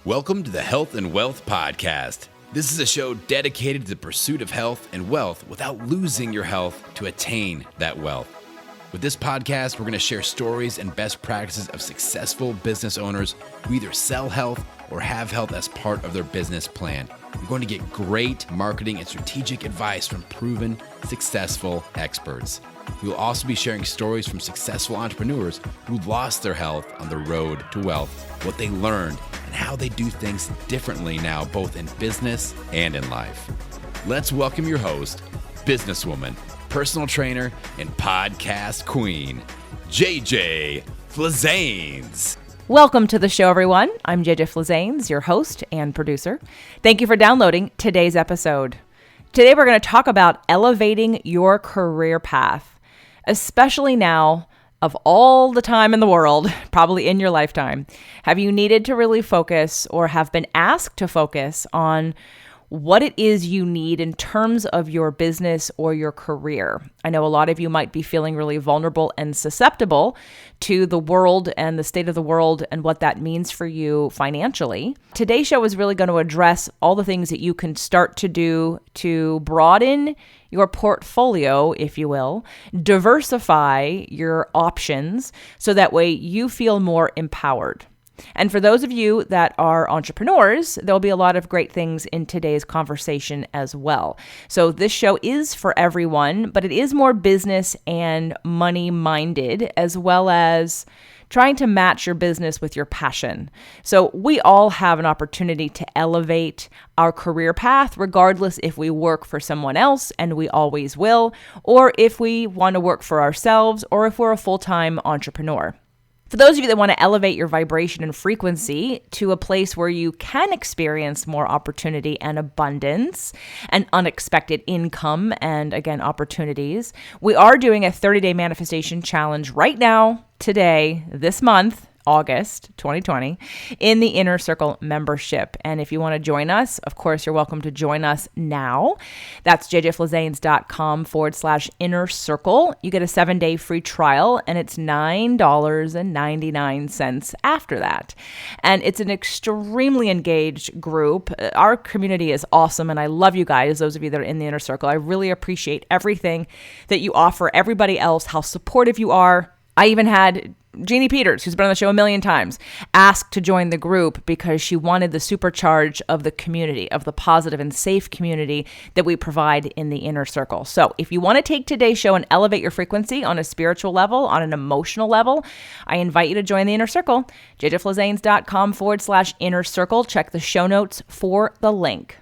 Welcome to the Health and Wealth Podcast. This is a show dedicated to the pursuit of health and wealth without losing your health to attain that wealth. With this podcast, we're going to share stories and best practices of successful business owners who either sell health or have health as part of their business plan. You're going to get great marketing and strategic advice from proven, successful experts. We will also be sharing stories from successful entrepreneurs who lost their health on the road to wealth, what they learned, and how they do things differently now, both in business and in life. Let's welcome your host, businesswoman, personal trainer, and podcast queen, JJ Flazanes. Welcome to the show, everyone. I'm JJ Flazanes, your host and producer. Thank you for downloading today's episode. Today, we're going to talk about elevating your career path, especially now of all the time in the world, probably in your lifetime. Have you needed to really focus or have been asked to focus on what it is you need in terms of your business or your career? I know a lot of you might be feeling really vulnerable and susceptible to the world and the state of the world and what that means for you financially. Today's show is really going to address all the things that you can start to do to broaden your portfolio, if you will, diversify your options so that way you feel more empowered. And for those of you that are entrepreneurs, there'll be a lot of great things in today's conversation as well. So this show is for everyone, but it is more business and money minded, as well as trying to match your business with your passion. So we all have an opportunity to elevate our career path, regardless if we work for someone else, and we always will, or if we want to work for ourselves, or if we're a full-time entrepreneur. For those of you that want to elevate your vibration and frequency to a place where you can experience more opportunity and abundance and unexpected income and, again, opportunities, we are doing a 30-day manifestation challenge right now, today, this month, August 2020, in the Inner Circle membership. And if you want to join us, of course, you're welcome to join us now. That's jjflazanes.com/inner circle. You get a 7-day free trial, and it's $9.99 after that. And it's an extremely engaged group. Our community is awesome, and I love you guys, those of you that are in the Inner Circle. I really appreciate everything that you offer everybody else, how supportive you are. I even had Jeannie Peters, who's been on the show a million times, asked to join the group because she wanted the supercharge of the community, of the positive and safe community that we provide in the Inner Circle. So if you want to take today's show and elevate your frequency on a spiritual level, on an emotional level, I invite you to join the Inner Circle, jjflazanes.com/inner circle. Check the show notes for the link.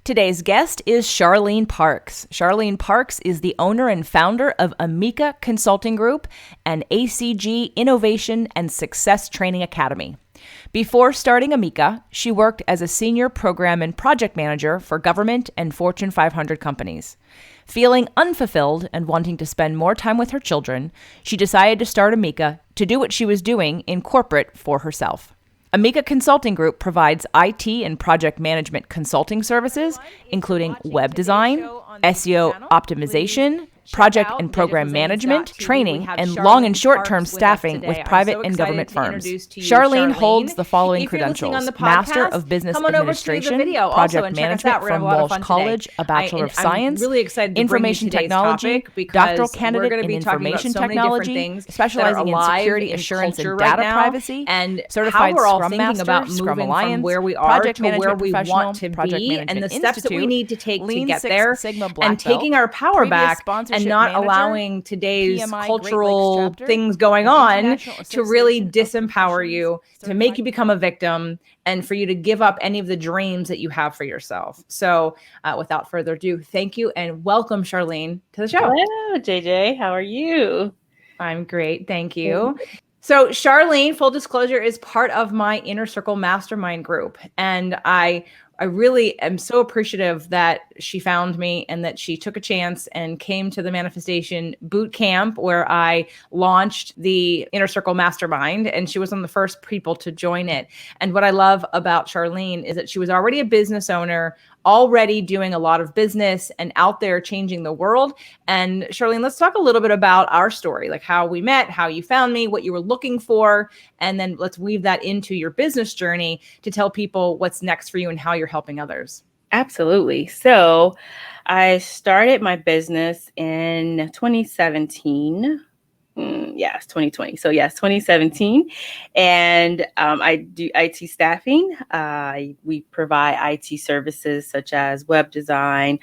Today's guest is Charlene Parks. Charlene Parks is the owner and founder of Ameka Consulting Group, an ACG Innovation and Success Training Academy. Before starting Ameka, she worked as a senior program and project manager for government and Fortune 500 companies. Feeling unfulfilled and wanting to spend more time with her children, she decided to start Ameka to do what she was doing in corporate for herself. Ameka Consulting Group provides IT and project management consulting services, including web design, SEO optimization, project and program management, training, and long and short-term staffing with private and government firms. Charlene holds the following credentials: Master of Business Administration, Project Management from Walsh College, a Bachelor of Science, Information Technology, Doctoral Candidate in Information Technology, specializing in security assurance and data privacy, and Certified Scrum Master, Scrum Alliance, Project Management Professional, Project Management and the steps that we need to take to get there, and taking our power back and not allowing today's PMI cultural things going on to really disempower you, to make you become a victim, and for you to give up any of the dreams that you have for yourself. So without further ado, thank you and welcome, Charlene, to the show. Hello, JJ. How are you? I'm great. Thank you. So Charlene, full disclosure, is part of my Inner Circle Mastermind group. And I really am so appreciative that she found me and that she took a chance and came to the manifestation boot camp where I launched the Inner Circle Mastermind, and she was one of the first people to join it. And what I love about Charlene is that she was already a business owner, already doing a lot of business and out there changing the world. And Charlene, let's talk a little bit about our story, like how we met, how you found me, what you were looking for, and then let's weave that into your business journey to tell people what's next for you and how you're helping others. Absolutely. So I started my business in 2017. Yes, 2020. So yes, 2017. And I do IT staffing. We provide IT services such as web design,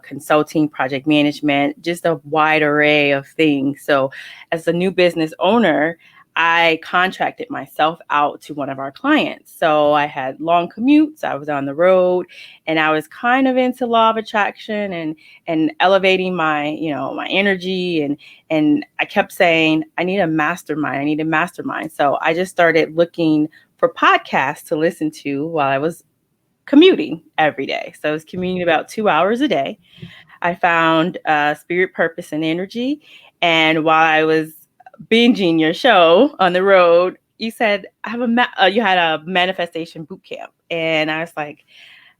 consulting, project management, just a wide array of things. So as a new business owner, I contracted myself out to one of our clients. So I had long commutes, I was on the road, and I was kind of into law of attraction and elevating my, my energy. And I kept saying, I need a mastermind. So I just started looking for podcasts to listen to while I was commuting every day. So I was commuting about 2 hours a day. I found Spirit, Purpose, and Energy. And while I was binging your show on the road, you said you had a manifestation boot camp, and I was like,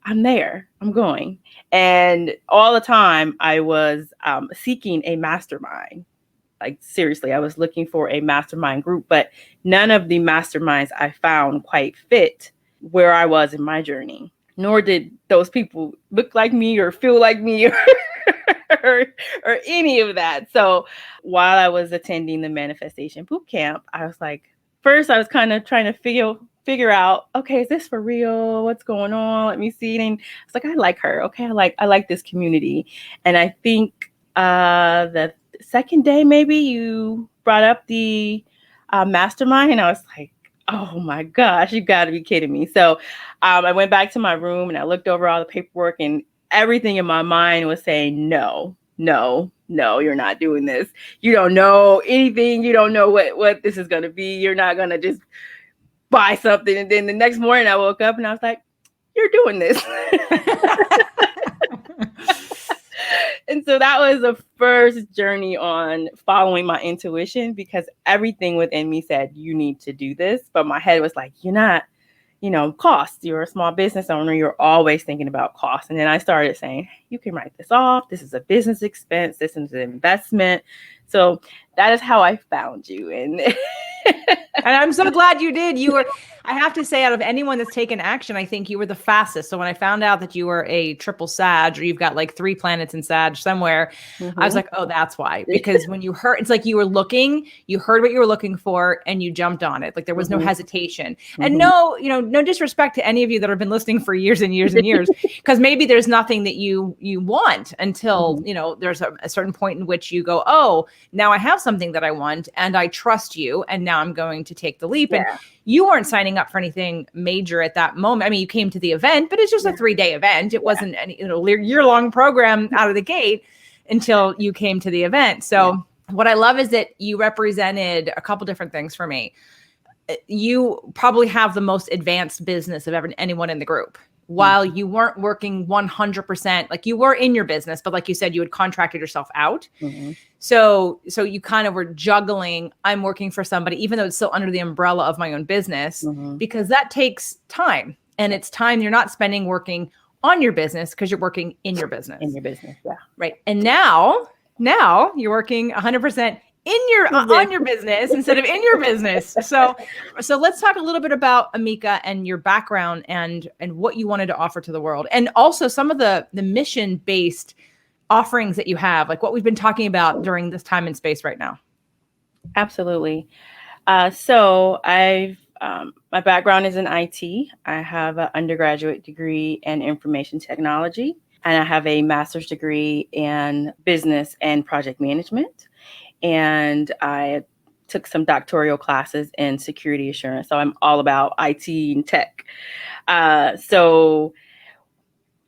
I'm there, I'm going. And all the time I was seeking a mastermind. Like seriously, I was looking for a mastermind group, but none of the masterminds I found quite fit where I was in my journey. Nor did those people look like me or feel like me or any of that. So while I was attending the manifestation boot camp, I was like, first I was kind of trying to figure out, okay, is this for real? What's going on? Let me see. And it's like, I like her. Okay, I like this community. And I think the second day, maybe you brought up the mastermind, and I was like, oh my gosh, you got to be kidding me. So I went back to my room and I looked over all the paperwork, and everything in my mind was saying, no, you're not doing this. You don't know anything. You don't know what this is going to be. You're not going to just buy something. And then the next morning I woke up and I was like, you're doing this. And so that was the first journey on following my intuition, because everything within me said, you need to do this. But my head was like, you're not, costs. You're a small business owner. You're always thinking about costs. And then I started saying, you can write this off. This is a business expense. This is an investment. So that is how I found you. And and I'm so glad you did. I have to say, out of anyone that's taken action, I think you were the fastest. So when I found out that you were a triple Sag, or you've got like 3 planets in Sag somewhere, I was like, oh, that's why. Because when you heard, it's like you heard what you were looking for and you jumped on it. Like there was no hesitation. And no disrespect to any of you that have been listening for years and years and years, because maybe there's nothing that you want until, there's a certain point in which you go, oh, now I have something that I want and I trust you. And now I'm going to take the leap. Yeah. And you weren't signing up for anything major at that moment. I mean, you came to the event, but it's just a 3-day event. It wasn't any year-long program out of the gate until you came to the event. So what I love is that you represented a couple different things for me. You probably have the most advanced business of anyone in the group. While you weren't working 100%, like you were in your business, but like you said, you had contracted yourself out. So you kind of were juggling, I'm working for somebody, even though it's still under the umbrella of my own business, because that takes time, and it's time you're not spending working on your business because you're working in your business. Yeah. Right. And now you're working 100% on your business instead of in your business. So let's talk a little bit about Ameka and your background and what you wanted to offer to the world, and also some of the mission-based offerings that you have, like what we've been talking about during this time and space right now. Absolutely. So I've my background is in IT. I have an undergraduate degree in information technology, and I have a master's degree in business and project management. And I took some doctoral classes in security assurance. So I'm all about IT and tech. So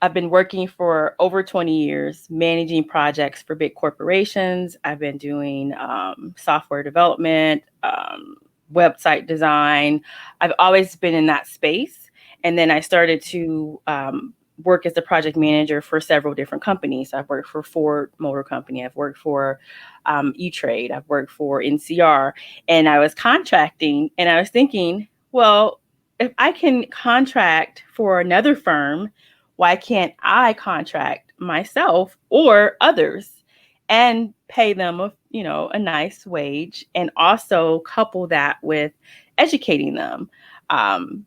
I've been working for over 20 years, managing projects for big corporations. I've been doing software development, website design. I've always been in that space. And then I started to work as a project manager for several different companies. I've worked for Ford Motor Company. I've worked for E-Trade. I've worked for NCR. And I was contracting, and I was thinking, well, if I can contract for another firm, why can't I contract myself or others and pay them a nice wage, and also couple that with educating them.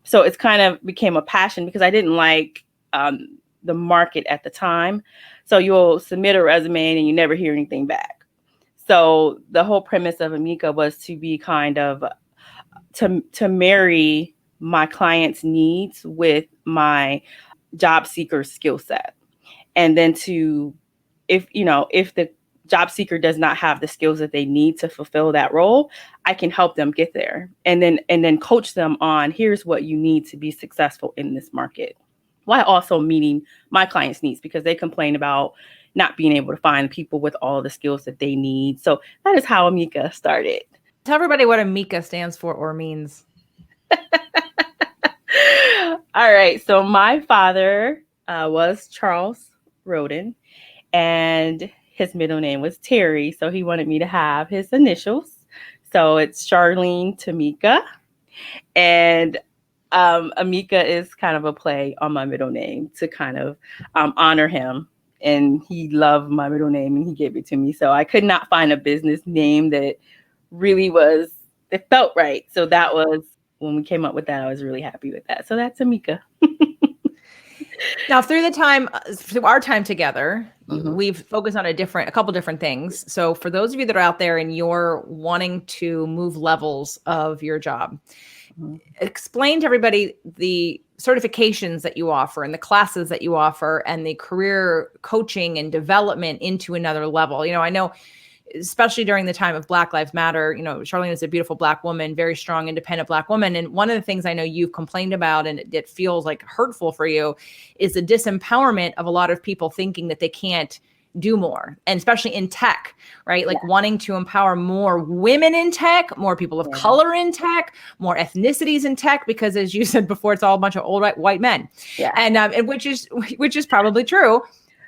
So it's kind of became a passion because I didn't like the market at the time. So you'll submit a resume and you never hear anything back. So the whole premise of Ameka was to be kind of to marry my clients' needs with my job seeker skill set. And then if the job seeker does not have the skills that they need to fulfill that role, I can help them get there. And then coach them on, here's what you need to be successful in this market, while also meeting my clients' needs, because they complain about not being able to find people with all the skills that they need. So that is how Ameka started. Tell everybody what Ameka stands for or means. All right. So my father was Charles Roden, and his middle name was Terry. So he wanted me to have his initials. So it's Charlene Tameka. And Ameka is kind of a play on my middle name to kind of honor him. And he loved my middle name and he gave it to me. So I could not find a business name that really it felt right. So that was, when we came up with that, I was really happy with that. So that's Ameka. Now, through our time together, we've focused on a couple different things. So for those of you that are out there and you're wanting to move levels of your job, explain to everybody the certifications that you offer and the classes that you offer and the career coaching and development into another level. I know, especially during the time of Black Lives Matter, Charlene is a beautiful Black woman, very strong, independent Black woman. And one of the things I know you've complained about, and it feels like hurtful for you, is the disempowerment of a lot of people thinking that they can't do more, and especially in tech, right? Like wanting to empower more women in tech, more people of color in tech, more ethnicities in tech, because as you said before, it's all a bunch of old white men. Yeah. And which is probably true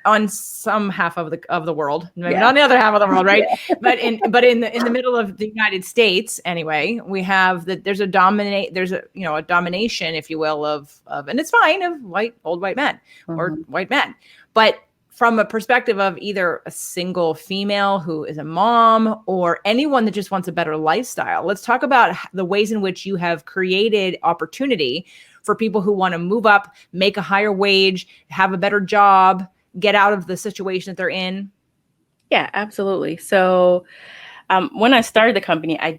on some half of the world, maybe not on the other half of the world, right? But in the middle of the United States, anyway, we have that there's a domination, if you will, of and it's fine, of old white men or white men, but from a perspective of either a single female who is a mom or anyone that just wants a better lifestyle. Let's talk about the ways in which you have created opportunity for people who want to move up, make a higher wage, have a better job, get out of the situation that they're in. Yeah, absolutely. So when I started the company, I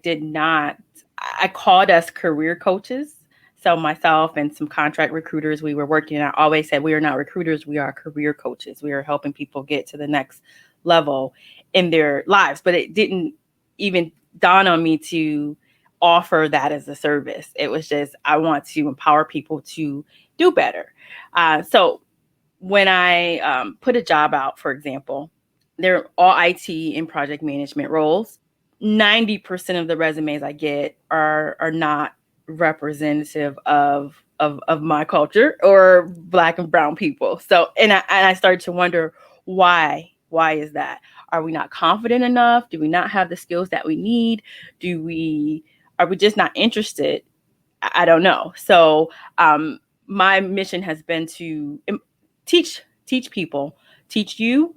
called us career coaches. So myself and some contract recruiters, we were working, and I always said, we are not recruiters, we are career coaches. We are helping people get to the next level in their lives. But it didn't even dawn on me to offer that as a service. It was just, I want to empower people to do better. So when I put a job out, for example, they're all IT and project management roles. 90% of the resumes I get are not representative of my culture or Black and brown people. So, and I started to wonder why is that? Are we not confident enough? Do we not have the skills that we need? Are we just not interested? I don't know. So, my mission has been to teach people, teach you,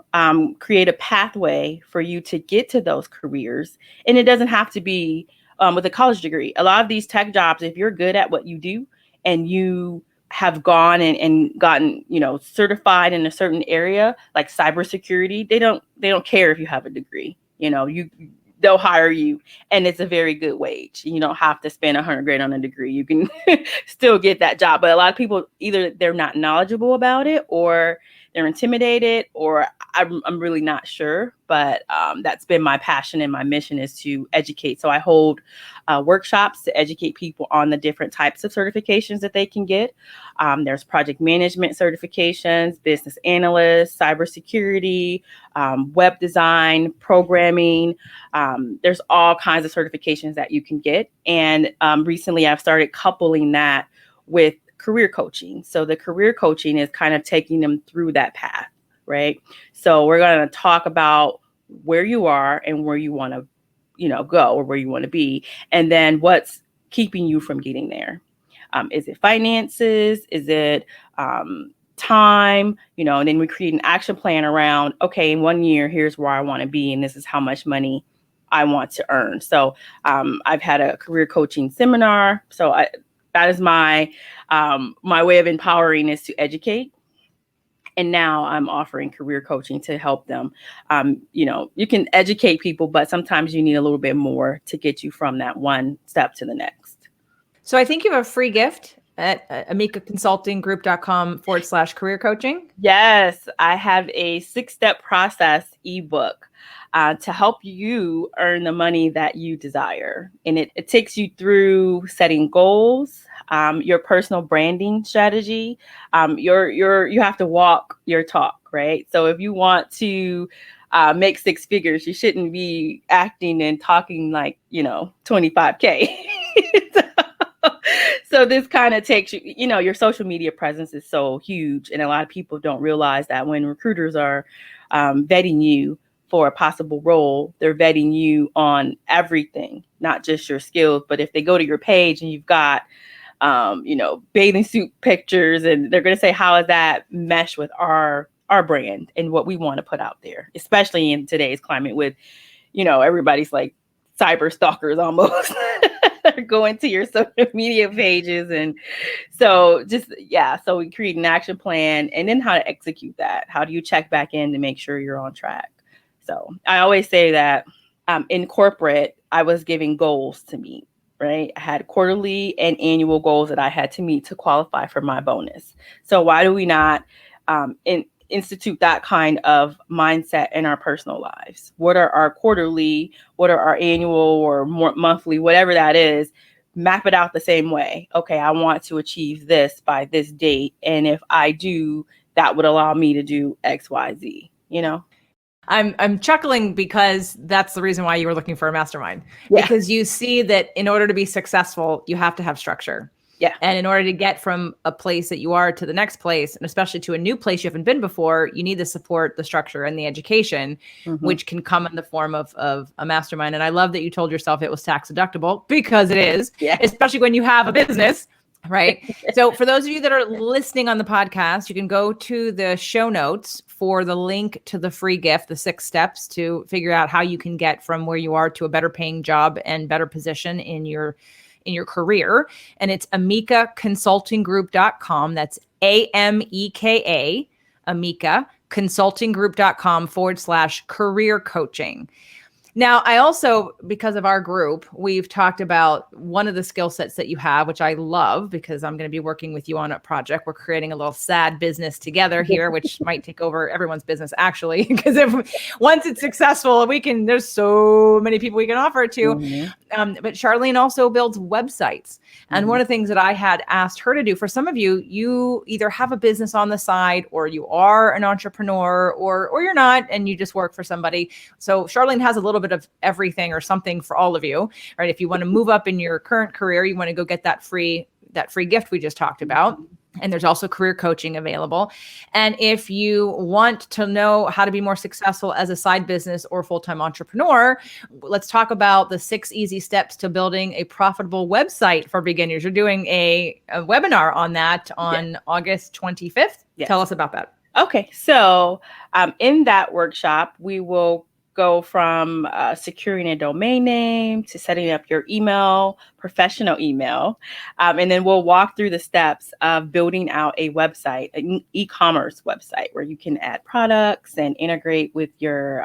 create a pathway for you to get to those careers. And it doesn't have to be with a college degree. A lot of these tech jobs, if you're good at what you do and you have gone and gotten, certified in a certain area, like cybersecurity, they don't care if you have a degree. They'll hire you, and it's a very good wage. You don't have to spend $100,000 on a degree. You can still get that job. But a lot of people, either they're not knowledgeable about it, or they're intimidated, or I'm really not sure. But that's been my passion, and my mission is to educate. So I hold workshops to educate people on the different types of certifications that they can get. There's project management certifications, business analyst, cybersecurity, web design, programming. There's all kinds of certifications that you can get. And recently I've started coupling that with career coaching. So the career coaching is kind of taking them through that path, right? So we're going to talk about where you are and where you want to, go, or where you want to be. And then what's keeping you from getting there. Is it finances? Is it time, and then we create an action plan around, okay, in 1 year, here's where I want to be, and this is how much money I want to earn. So I've had a career coaching seminar. So that is my way of empowering, is to educate. And now I'm offering career coaching to help them. You can educate people, but sometimes you need a little bit more to get you from that one step to the next. So I think you have a free gift at amekaconsultinggroup.com/career coaching. Yes, I have a 6-step process ebook to help you earn the money that you desire. And it takes you through setting goals, your personal branding strategy. You have to walk your talk, right? So if you want to make 6 figures, you shouldn't be acting and talking like, 25K. So this kind of takes you, your social media presence is so huge. And a lot of people don't realize that when recruiters are vetting you for a possible role, they're vetting you on everything, not just your skills. But if they go to your page and you've got, bathing suit pictures, and they're going to say, how does that mesh with our brand and what we want to put out there, especially in today's climate with, everybody's like cyber stalkers almost. They're going to your social media pages. And so so we create an action plan, and then how to execute that. How do you check back in to make sure you're on track? So I always say that in corporate, I was giving goals to meet, right? I had quarterly and annual goals that I had to meet to qualify for my bonus. So why do we not institute that kind of mindset in our personal lives? What are our quarterly, what are our annual or more monthly, whatever that is, map it out the same way. Okay, I want to achieve this by this date. And if I do, that would allow me to do X, Y, Z, I'm chuckling because that's the reason why you were looking for a mastermind. Yeah. Because you see that in order to be successful, you have to have structure. Yeah. And in order to get from a place that you are to the next place, and especially to a new place you haven't been before, you need the support, the structure, and the education, which can come in the form of a mastermind. And I love that you told yourself it was tax deductible, because it is, especially when you have a business. Right. So for those of you that are listening on the podcast, you can go to the show notes for the link to the free gift, the 6 steps to figure out how you can get from where you are to a better paying job and better position in your career. And it's amekaconsultinggroup.com. That's AMEKA, Ameka consultinggroup.com/career coaching. Now, I also, because of our group, we've talked about one of the skill sets that you have, which I love, because I'm going to be working with you on a project. We're creating a little sad business together here, which might take over everyone's business, actually, because once it's successful, there's so many people we can offer it to. But Charlene also builds websites. And one of the things that I had asked her to do, for some of you, you either have a business on the side, or you are an entrepreneur, or you're not, and you just work for somebody. So Charlene has a little bit of everything or something for all of you, right? If you want to move up in your current career, you want to go get that free gift we just talked about. And there's also career coaching available. And if you want to know how to be more successful as a side business or full-time entrepreneur, let's talk about the 6 easy steps to building a profitable website for beginners. You're doing a webinar on that on August 25th. Yes. Tell us about that. Okay. So in that workshop, we will go from securing a domain name to setting up your email, professional email. And then we'll walk through the steps of building out a website, an e-commerce website where you can add products and integrate with your,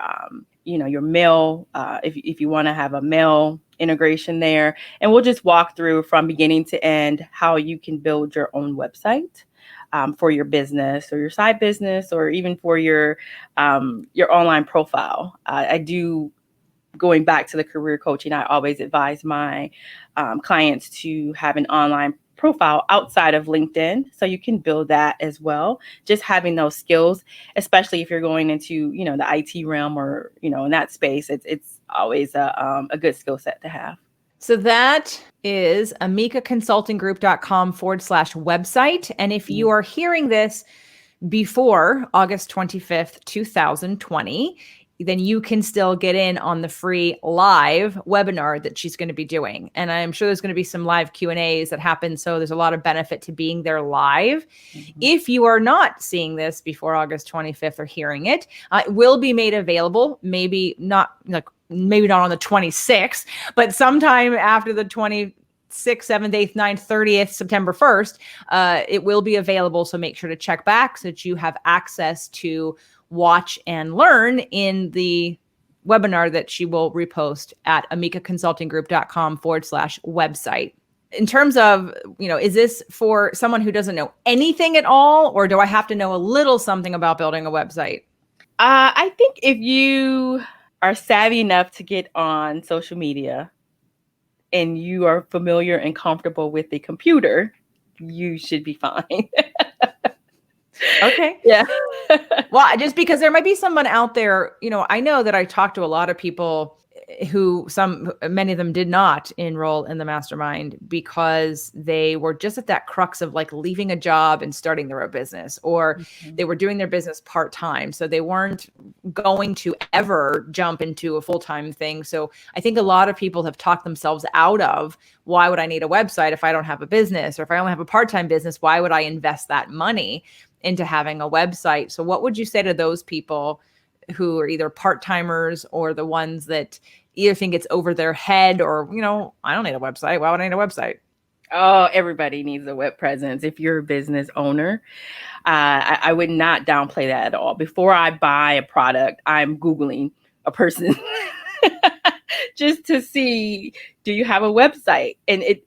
your mail, if you want to have a mail integration there. And we'll just walk through from beginning to end how you can build your own website. For your business or your side business, or even for your online profile. I do, going back to the career coaching, I always advise my clients to have an online profile outside of LinkedIn, so you can build that as well. Just having those skills, especially if you're going into the IT realm or in that space, it's always a good skill set to have. So that is amekaconsultinggroup.com/website. And if you are hearing this before August 25th, 2020, then you can still get in on the free live webinar that she's going to be doing. And I'm sure there's going to be some live Q&As that happen. So there's a lot of benefit to being there live. If you are not seeing this before August 25th or hearing it, it will be made available, maybe not on the 26th, but sometime after the 26th, 7th, 8th, 9th, 30th, September 1st, it will be available. So make sure to check back so that you have access to watch and learn in the webinar that she will repost at amekaconsultinggroup.com/website. In terms of, is this for someone who doesn't know anything at all, or do I have to know a little something about building a website? I think if you are savvy enough to get on social media and you are familiar and comfortable with the computer, you should be fine. Okay. Yeah. Well, just because there might be someone out there, I know that I talked to a lot of people who many of them did not enroll in the mastermind because they were just at that crux of like leaving a job and starting their own business, or they were doing their business part-time. So they weren't going to ever jump into a full-time thing. So I think a lot of people have talked themselves out of, why would I need a website if I don't have a business? Or if I only have a part-time business, why would I invest that money into having a website? So what would you say to those people who are either part-timers or the ones that either think it's over their head or, I don't need a website. Why would I need a website? Oh, everybody needs a web presence. If you're a business owner, I would not downplay that at all. Before I buy a product, I'm Googling a person just to see, do you have a website? And it's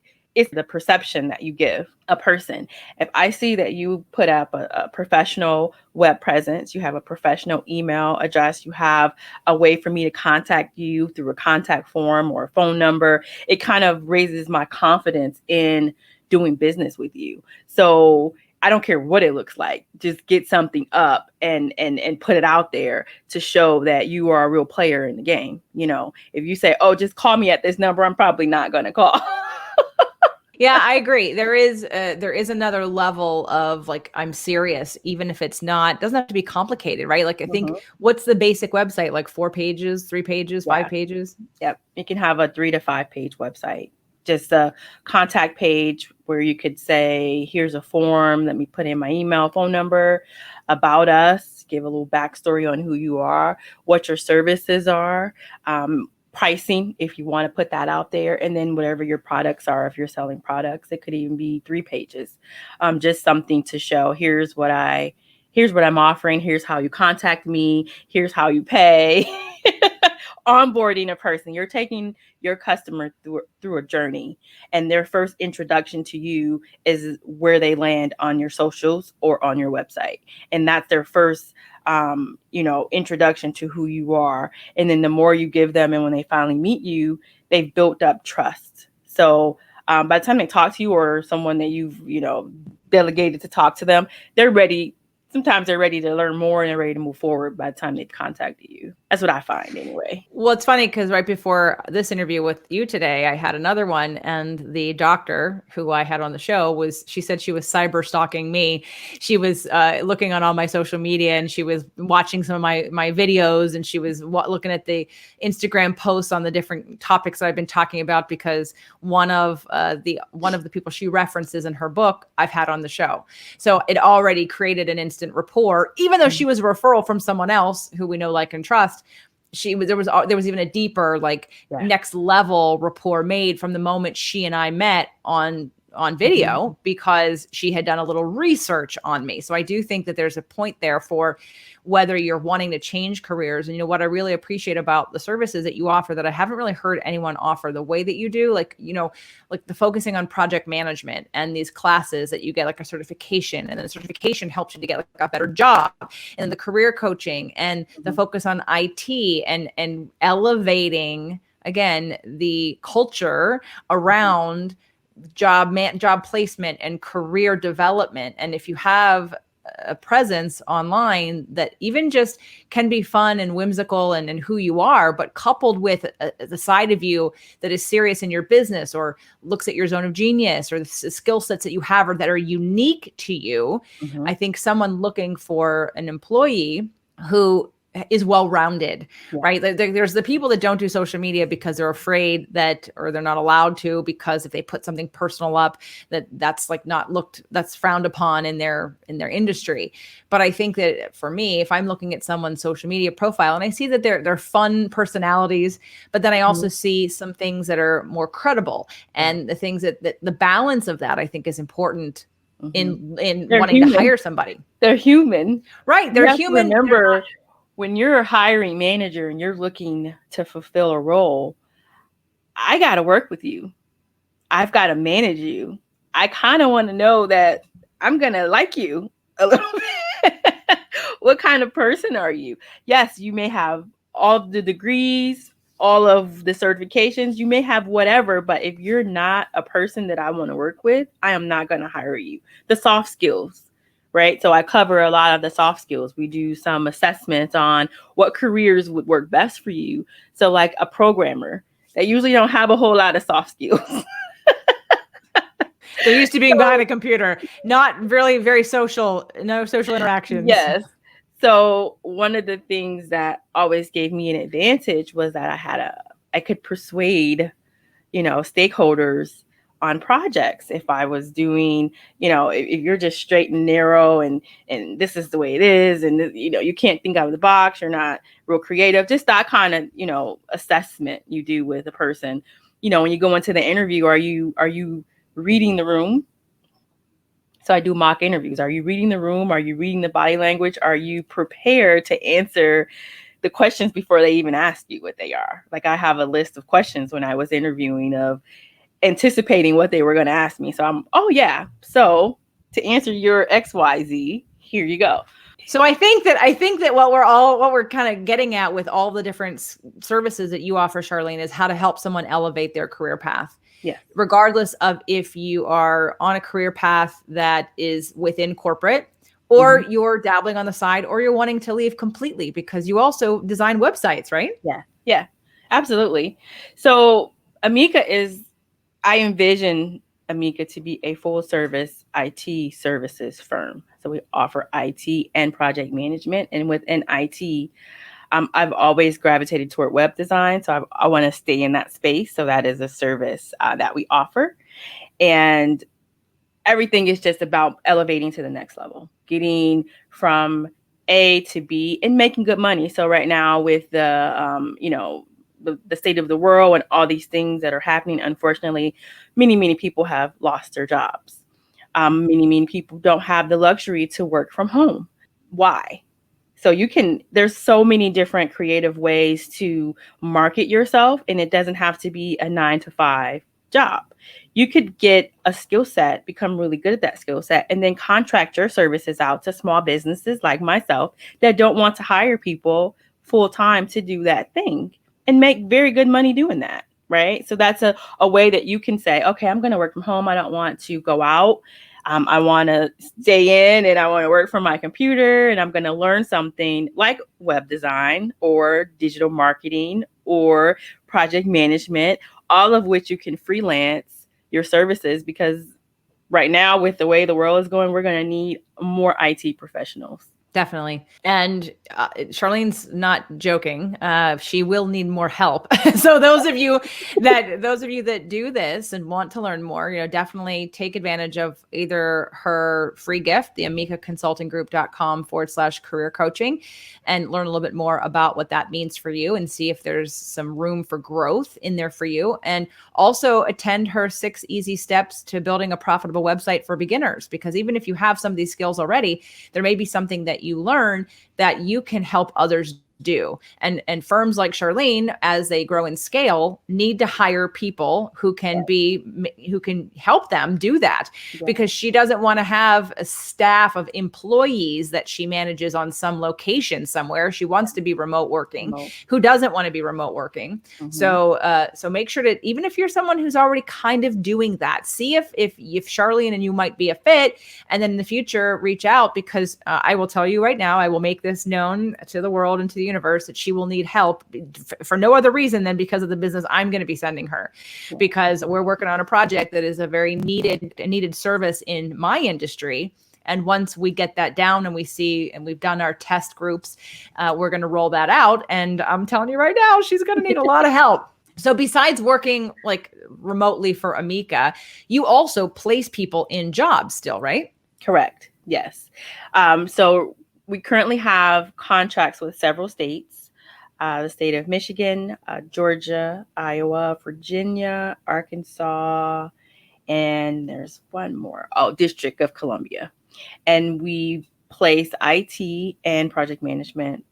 the perception that you give a person. If I see that you put up a professional web presence, you have a professional email address, you have a way for me to contact you through a contact form or a phone number, it kind of raises my confidence in doing business with you. So I don't care what it looks like. Just get something up and put it out there to show that you are a real player in the game. If you say, oh, just call me at this number, I'm probably not going to call. Yeah, I agree. There is another level of like, I'm serious, even if it's not, doesn't have to be complicated, right? Like I think what's the basic website? Like 4 pages, 3 pages, 5 pages? Yep. You can have a 3 to 5 page website. Just a contact page where you could say, here's a form, let me put in my email, phone number, about us, give a little backstory on who you are, what your services are, pricing, if you want to put that out there, and then whatever your products are, if you're selling products, it could even be 3 pages. Just something to show, here's what I'm offering, here's how you contact me, here's how you pay. Onboarding a person, you're taking your customer through a journey, and their first introduction to you is where they land on your socials or on your website, and that's their first introduction to who you are. And then the more you give them, and when they finally meet you, they've built up trust. So by the time they talk to you, or someone that you've delegated to talk to them, they're ready. Sometimes they're ready to learn more and they're ready to move forward by the time they've contacted you. That's what I find anyway. Well, it's funny because right before this interview with you today, I had another one, and the doctor who I had on the show she said she was cyber stalking me. She was looking on all my social media, and she was watching some of my videos, and she was looking at the Instagram posts on the different topics that I've been talking about, because one of the people she references in her book I've had on the show. So it already created an instant rapport, even though she was a referral from someone else who we know, like, and trust. There was even a deeper, next level rapport made from the moment she and I met on video, because she had done a little research on me. So I do think that there's a point there for whether you're wanting to change careers. And what I really appreciate about the services that you offer that I haven't really heard anyone offer the way that you do, like the focusing on project management and these classes that you get like a certification, and then the certification helps you to get like a better job, and the career coaching and the focus on IT and elevating, again, the culture around job placement and career development. And if you have a presence online that even just can be fun and whimsical and who you are, but coupled with the side of you that is serious in your business, or looks at your zone of genius, or the skill sets that you have or that are unique to you, I think someone looking for an employee who is well-rounded, Yeah. right? There's the people that don't do social media because they're afraid that, or they're not allowed to, because if they put something personal up, that's like that's frowned upon in their industry. But I think that for me, if I'm looking at someone's social media profile and I see that they're fun personalities, but then I also see some things that are more credible, and the things that the balance of that I think is important in They're wanting human. to hire somebody. They're human. Right. They're human. Remember, when you're a hiring manager and you're looking to fulfill a role, I got to work with you. I've got to manage you. I kind of want to know that I'm going to like you a little bit. What kind of person are you? Yes, you may have all the degrees, all of the certifications, you may have whatever, but if you're not a person that I want to work with, I am not going to hire you. The soft skills, right? So I cover a lot of the soft skills. We do some assessments on what careers would work best for you. So like a programmer, they usually don't have a whole lot of soft skills. They're used to being behind a computer, not really very social, no social interactions. Yes. So one of the things that always gave me an advantage was that I could persuade, stakeholders on projects. If I was doing, if you're just straight and narrow and this is the way it is, and you can't think out of the box, you're not real creative, just that kind of, assessment you do with a person. When you go into the interview, are you reading the room? So I do mock interviews. Are you reading the room? Are you reading the body language? Are you prepared to answer the questions before they even ask you what they are? Like I have a list of questions when I was interviewing of anticipating what they were going to ask me. So so to answer your XYZ, here you go. So I think that what we're kind of getting at with all the different services that you offer, Charlene, is how to help someone elevate their career path. Yeah. Regardless of if you are on a career path that is within corporate, or you're dabbling on the side, or you're wanting to leave completely, because you also design websites, right? Yeah, absolutely. So I envision Ameka to be a full service IT services firm. So we offer IT and project management. And within IT, I've always gravitated toward web design. So I want to stay in that space. So that is a service that we offer. And everything is just about elevating to the next level, getting from A to B and making good money. So right now with the state of the world and all these things that are happening, unfortunately, many people have lost their jobs. Many people don't have the luxury to work from home. Why? So there's so many different creative ways to market yourself, and it doesn't have to be a 9-to-5 job. You could get a skill set, become really good at that skill set, and then contract your services out to small businesses like myself that don't want to hire people full time to do that thing and make very good money doing that. Right. So that's a way that you can say, okay, I'm going to work from home. I don't want to go out. I want to stay in and I want to work from my computer, and I'm going to learn something like web design or digital marketing or project management, all of which you can freelance your services, because right now with the way the world is going, we're going to need more IT professionals. Definitely. And Charlene's not joking. She will need more help. So those of you that do this and want to learn more, definitely take advantage of either her free gift, the AmekaConsultingGroup.com/career coaching, and learn a little bit more about what that means for you and see if there's some room for growth in there for you. And also attend her 6 easy steps to building a profitable website for beginners, because even if you have some of these skills already, there may be something that you learn that you can help others do. And firms like Charlene, as they grow and scale, need to hire people who can help them do that, because she doesn't want to have a staff of employees that she manages on some location somewhere. She wants to be remote working. Who doesn't want to be remote working? So make sure to, even if you're someone who's already kind of doing that, see if Charlene and you might be a fit, and then in the future reach out, because I will tell you right now, I will make this known to the world and to the universe that she will need help for no other reason than because of the business I'm going to be sending her, because we're working on a project that is a very needed service in my industry. And once we get that down and we see, and we've done our test groups, we're going to roll that out. And I'm telling you right now, she's going to need a lot of help. So besides working like remotely for Ameka, you also place people in jobs still, right? Correct. Yes. So we currently have contracts with several states, the state of Michigan, Georgia, Iowa, Virginia, Arkansas, and there's one more. Oh, District of Columbia. And we place IT and project management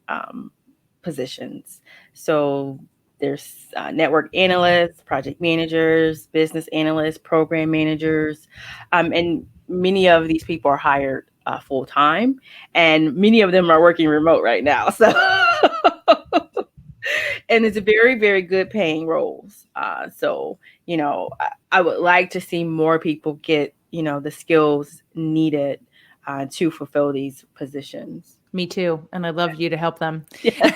positions. So there's network analysts, project managers, business analysts, program managers, and many of these people are hired full time, and many of them are working remote right now. So, and it's a very, very good paying roles. So, I would like to see more people get, the skills needed to fulfill these positions. Me too. And I'd love you to help them. Yeah.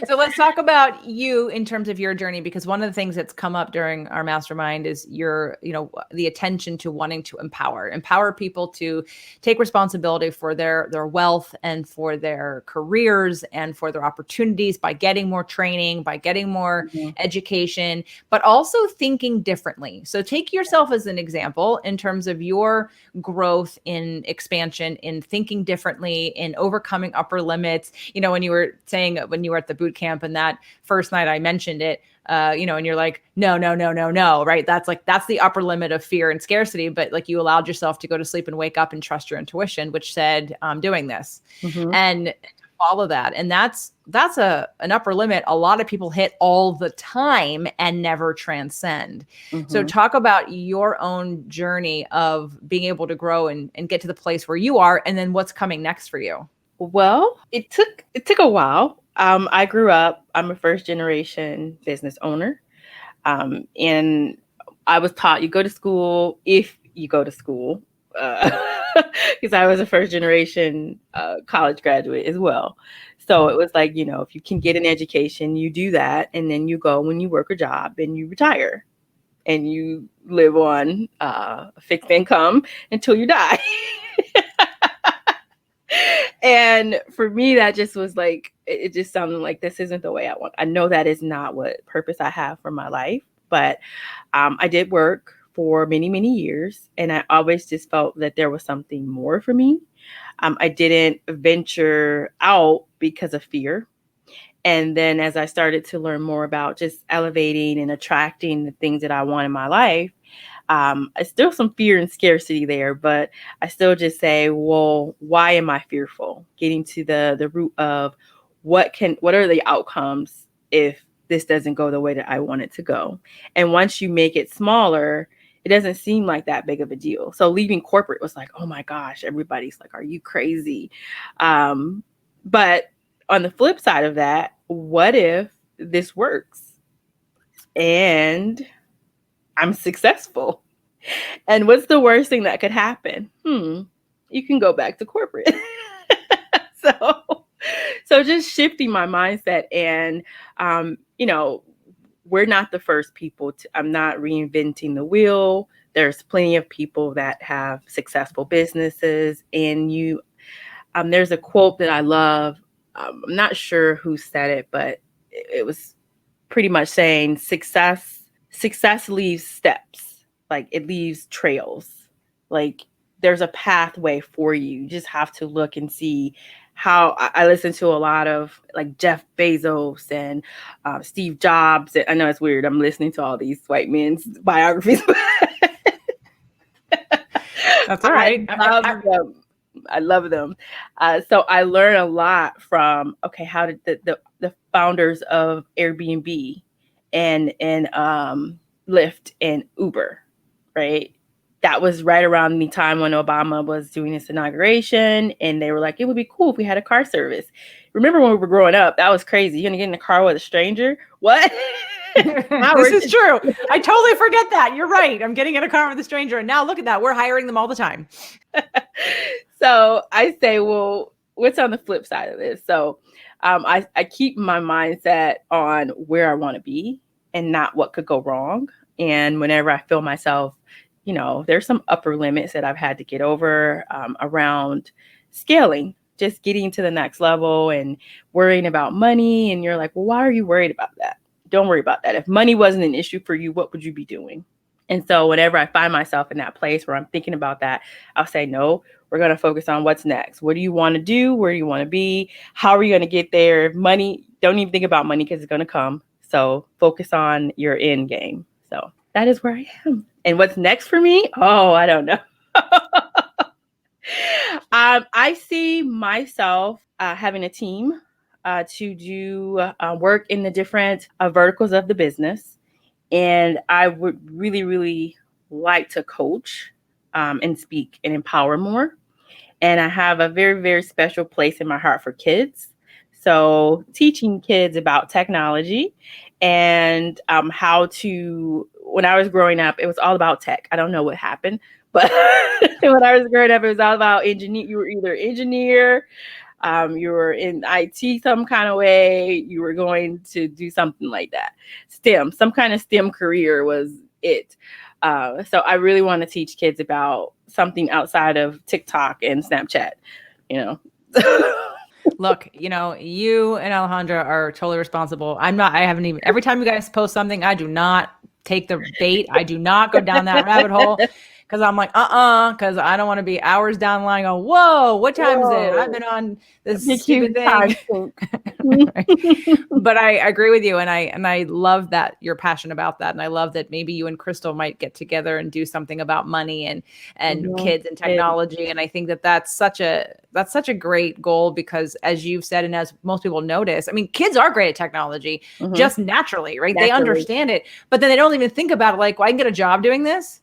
So let's talk about you in terms of your journey, because one of the things that's come up during our mastermind is the attention to wanting to empower people to take responsibility for their wealth and for their careers and for their opportunities by getting more training, by getting more education, but also thinking differently. So take yourself as an example in terms of your growth in expansion, in thinking differently, in overcoming upper limits. When you were saying when you were at the boot camp and that first night I mentioned it, and you're like, no, right? That's the upper limit of fear and scarcity. But like you allowed yourself to go to sleep and wake up and trust your intuition, which said, I'm doing this and follow that. And that's an upper limit a lot of people hit all the time and never transcend. So talk about your own journey of being able to grow and get to the place where you are, and then what's coming next for you. Well, it took a while. I grew up, I'm a first generation business owner. And I was taught you go to school if you go to school, because I was a first generation college graduate as well. So it was like, if you can get an education, you do that. And then you go when you work a job and you retire and you live on a fixed income until you die. And for me, that just was like, it just sounded like this isn't the way I want. I know that is not what purpose I have for my life, but I did work for many, many years. And I always just felt that there was something more for me. I didn't venture out because of fear. And then as I started to learn more about just elevating and attracting the things that I want in my life, I still some fear and scarcity there, but I still just say, well, why am I fearful? Getting to the root of what are the outcomes if this doesn't go the way that I want it to go? And once you make it smaller, it doesn't seem like that big of a deal. So leaving corporate was like, oh my gosh, everybody's like, are you crazy? But on the flip side of that, what if this works and I'm successful? And what's the worst thing that could happen? You can go back to corporate. So just shifting my mindset, and we're not the first people I'm not reinventing the wheel. There's plenty of people that have successful businesses, and there's a quote that I love. I'm not sure who said it, but it was pretty much saying success leaves steps. Like it leaves trails. Like there's a pathway for you. You just have to look and see how. I listen to a lot of like Jeff Bezos and Steve Jobs. I know it's weird. I'm listening to all these white men's biographies. That's all right. I love them. So I learn a lot from, how did the founders of Airbnb and Lyft and Uber, right? That was right around the time when Obama was doing his inauguration, and they were like, it would be cool if we had a car service. Remember when we were growing up, that was crazy. You're going to get in a car with a stranger? What? This is true. I totally forget that. You're right. I'm getting in a car with a stranger. And now look at that. We're hiring them all the time. So I say, well, what's on the flip side of this? So I keep my mindset on where I want to be and not what could go wrong. And whenever I feel myself there's some upper limits that I've had to get over around scaling, just getting to the next level and worrying about money. And you're like, well, why are you worried about that? Don't worry about that. If money wasn't an issue for you, what would you be doing? And so whenever I find myself in that place where I'm thinking about that, I'll say, no, we're going to focus on what's next. What do you want to do? Where do you want to be? How are you going to get there? Money, don't even think about money because it's going to come. So focus on your end game. So that is where I am. And what's next for me? Oh, I don't know. I see myself having a team to do work in the different verticals of the business. And I would really, really like to coach and speak and empower more. And I have a very, very special place in my heart for kids. So teaching kids about technology and how to, when I was growing up, it was all about tech. I don't know what happened, but when I was growing up, it was all about engineer. You were either engineer, you were in IT some kind of way, you were going to do something like that. STEM, some kind of STEM career was it. So I really want to teach kids about something outside of TikTok and Snapchat, Look, you and Alejandra are totally responsible. I haven't even, every time you guys post something, I do not take the bait. I do not go down that rabbit hole. Because I'm like, because I don't want to be hours down the line going, whoa, what time is it? I've been on this stupid thing. But I agree with you. And I love that you're passionate about that. And I love that maybe you and Crystal might get together and do something about money and kids and technology. And I think that's such a great goal because as you've said, and as most people notice, I mean, kids are great at technology just naturally, right? They understand it, but then they don't even think about it like, well, I can get a job doing this.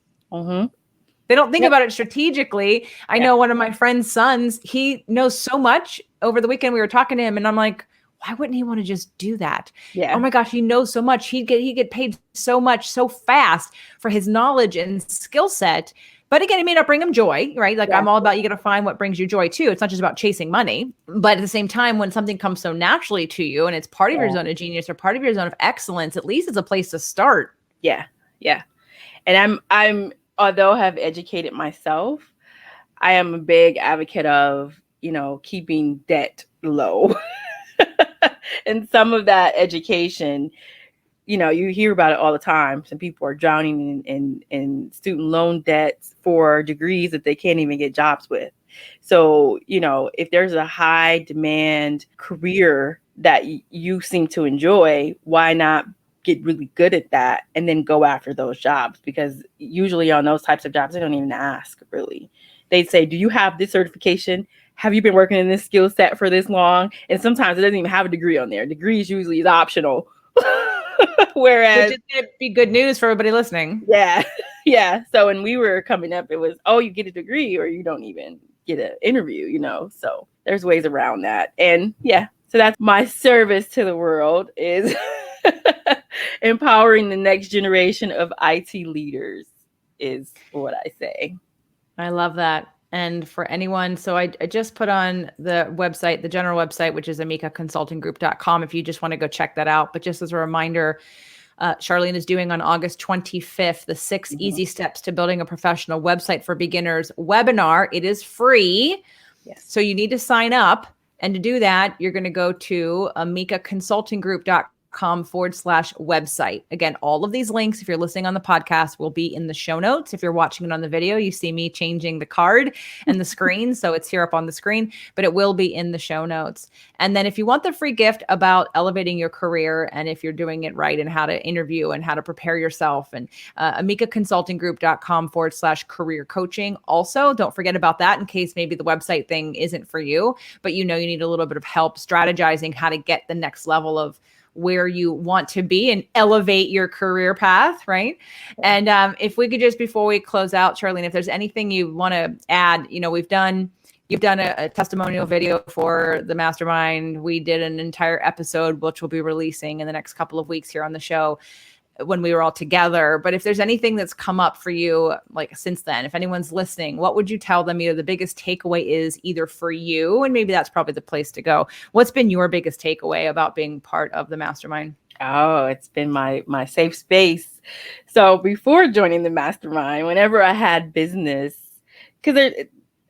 They don't think about it strategically. I know one of my friend's sons, he knows so much. Over the weekend, we were talking to him and I'm like, why wouldn't he want to just do that? Yeah. Oh my gosh, he knows so much. He'd get paid so much, so fast for his knowledge and skill set. But again, it may not bring him joy, right? Like I'm all about, you got to find what brings you joy too. It's not just about chasing money, but at the same time, when something comes so naturally to you and it's part of your zone of genius or part of your zone of excellence, at least it's a place to start. Yeah. Yeah. And I'm, although I have educated myself, I am a big advocate of, keeping debt low. And some of that education, you hear about it all the time. Some people are drowning in student loan debts for degrees that they can't even get jobs with. So, if there's a high demand career that you seem to enjoy, why not get really good at that and then go after those jobs? Because usually on those types of jobs, they don't even ask really. They'd say, do you have this certification? Have you been working in this skill set for this long? And sometimes it doesn't even have a degree on there. Degrees usually is optional. Whereas, which is going to be good news for everybody listening. Yeah. Yeah. So when we were coming up, it was, you get a degree or you don't even get an interview, so there's ways around that. And so that's my service to the world is empowering the next generation of IT leaders is what I say. I love that. And for anyone, so I just put on the website, the general website, which is amekaconsultinggroup.com, if you just want to go check that out. But just as a reminder, Charlene is doing on August 25th, the 6 easy steps to building a professional website for beginners webinar. It is free. Yes. So you need to sign up. And to do that, you're going to go to amekaconsultinggroup.com/website. Again, all of these links, if you're listening on the podcast, will be in the show notes. If you're watching it on the video, you see me changing the card and the screen. So it's here up on the screen, but it will be in the show notes. And then if you want the free gift about elevating your career and if you're doing it right and how to interview and how to prepare yourself, and amekaconsultinggroup.com/career coaching. Also, don't forget about that in case maybe the website thing isn't for you, but you need a little bit of help strategizing how to get the next level of where you want to be and elevate your career path, right? And if we could just, before we close out, Charlene, if there's anything you want to add, you've done a testimonial video for the Mastermind. We did an entire episode, which we'll be releasing in the next couple of weeks here on the show when we were all together. But if there's anything that's come up for you, like since then, if anyone's listening, what would you tell them either the biggest takeaway is either for you, and maybe that's probably the place to go. What's been your biggest takeaway about being part of the Mastermind? Oh, it's been my safe space. So before joining the mastermind, whenever I had business, because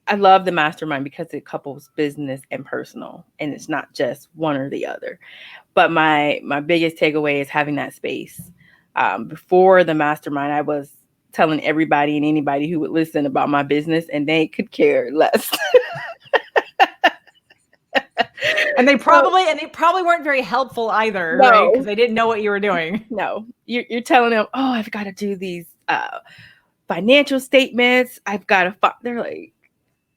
I love the mastermind because it couples business and personal, and it's not just one or the other. But my biggest takeaway is having that space. Before the mastermind, I was telling everybody and anybody who would listen about my business, and they could care less. And they probably weren't very helpful either, No. right? Because they didn't know what you were doing. No, you're telling them, oh, I've got to do these financial statements. I've got to. They're like,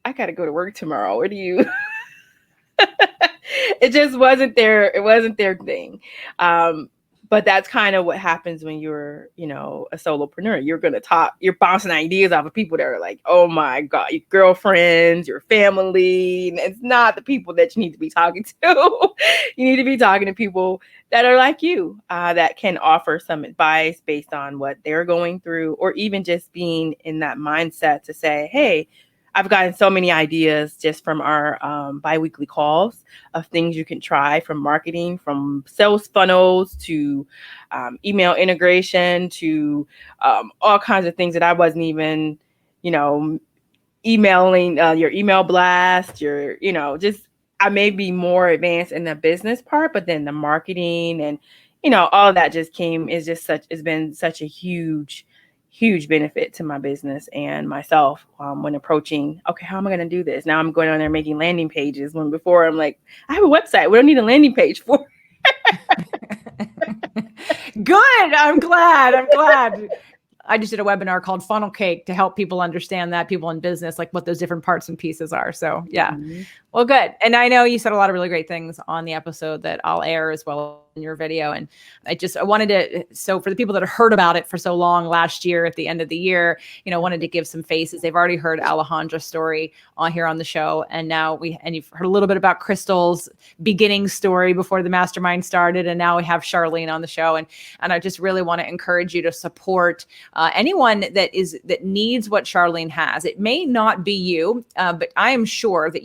I got to go to work tomorrow. What do you? It just wasn't their. It wasn't their thing. But that's kind of what happens when you're, a solopreneur. You're going to talk, you're bouncing ideas off of people that are like, oh my God, your girlfriends, your family. And it's not the people that you need to be talking to. You need to be talking to people that are like you, that can offer some advice based on what they're going through, or even just being in that mindset to say, hey, I've gotten so many ideas just from our biweekly calls of things you can try, from marketing, from sales funnels to email integration to all kinds of things that I wasn't even, emailing your email blast, just I may be more advanced in the business part, but then the marketing and, all of that just it's been such a huge benefit to my business and myself when approaching, okay, how am I going to do this? Now I'm going on there making landing pages when before I'm like, I have a website. We don't need a landing page for. Good. I'm glad. I just did a webinar called Funnel Cake to help people understand that, people in business, like what those different parts and pieces are. So yeah. Mm-hmm. Well, good. And I know you said a lot of really great things on the episode that I'll air as well in your video. And I wanted to, so for the people that have heard about it for so long last year at the end of the year, wanted to give some faces. They've already heard Alejandra's story on here on the show. And now you've heard a little bit about Crystal's beginning story before the mastermind started. And now we have Charlene on the show. And I just really want to encourage you to support anyone that needs what Charlene has. It may not be you, but I am sure that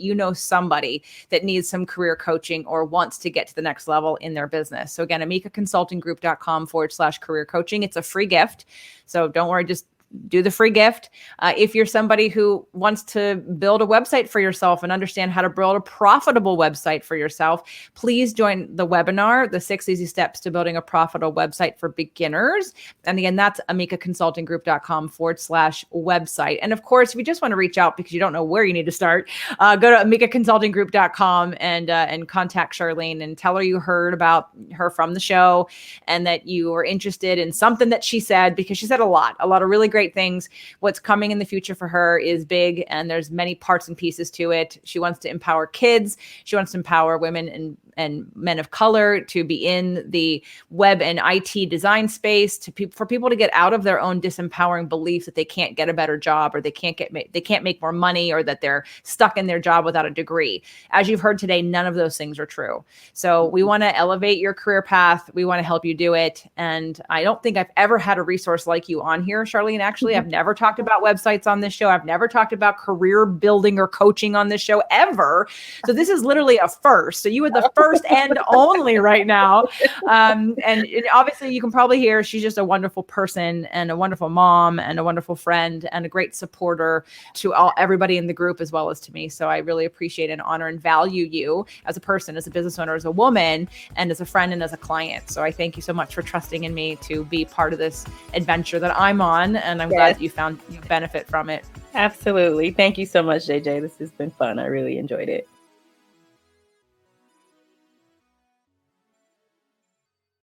somebody that needs some career coaching or wants to get to the next level in their business. So again, AmekaConsultingGroup.com/career coaching. It's a free gift. So don't worry, just do the free gift. If you're somebody who wants to build a website for yourself and understand how to build a profitable website for yourself, please join the webinar, the 6 Easy Steps to Building a Profitable Website for Beginners. And again, that's AmekaConsultingGroup.com/website. And of course, if you just want to reach out because you don't know where you need to start, go to AmekaConsultingGroup.com and contact Charlene and tell her you heard about her from the show and that you were interested in something that she said, because she said a lot of really great things. What's coming in the future for her is big, and there's many parts and pieces to it. She wants to empower kids. She wants to empower women and men of color to be in the web and IT design space, for people to get out of their own disempowering beliefs that they can't get a better job, or they can't make more money, or that they're stuck in their job without a degree. As you've heard today, none of those things are true. So we want to elevate your career path. We want to help you do it. And I don't think I've ever had a resource like you on here, Charlene. Actually, I've never talked about websites on this show. I've never talked about career building or coaching on this show ever. So this is literally a first. So you are the first and only right now. And obviously you can probably hear she's just a wonderful person and a wonderful mom and a wonderful friend and a great supporter to everybody in the group as well as to me. So I really appreciate and honor and value you as a person, as a business owner, as a woman, and as a friend and as a client. So I thank you so much for trusting in me to be part of this adventure that I'm on. And I'm glad that you found you benefit from it. Absolutely. Thank you so much, JJ. This has been fun. I really enjoyed it.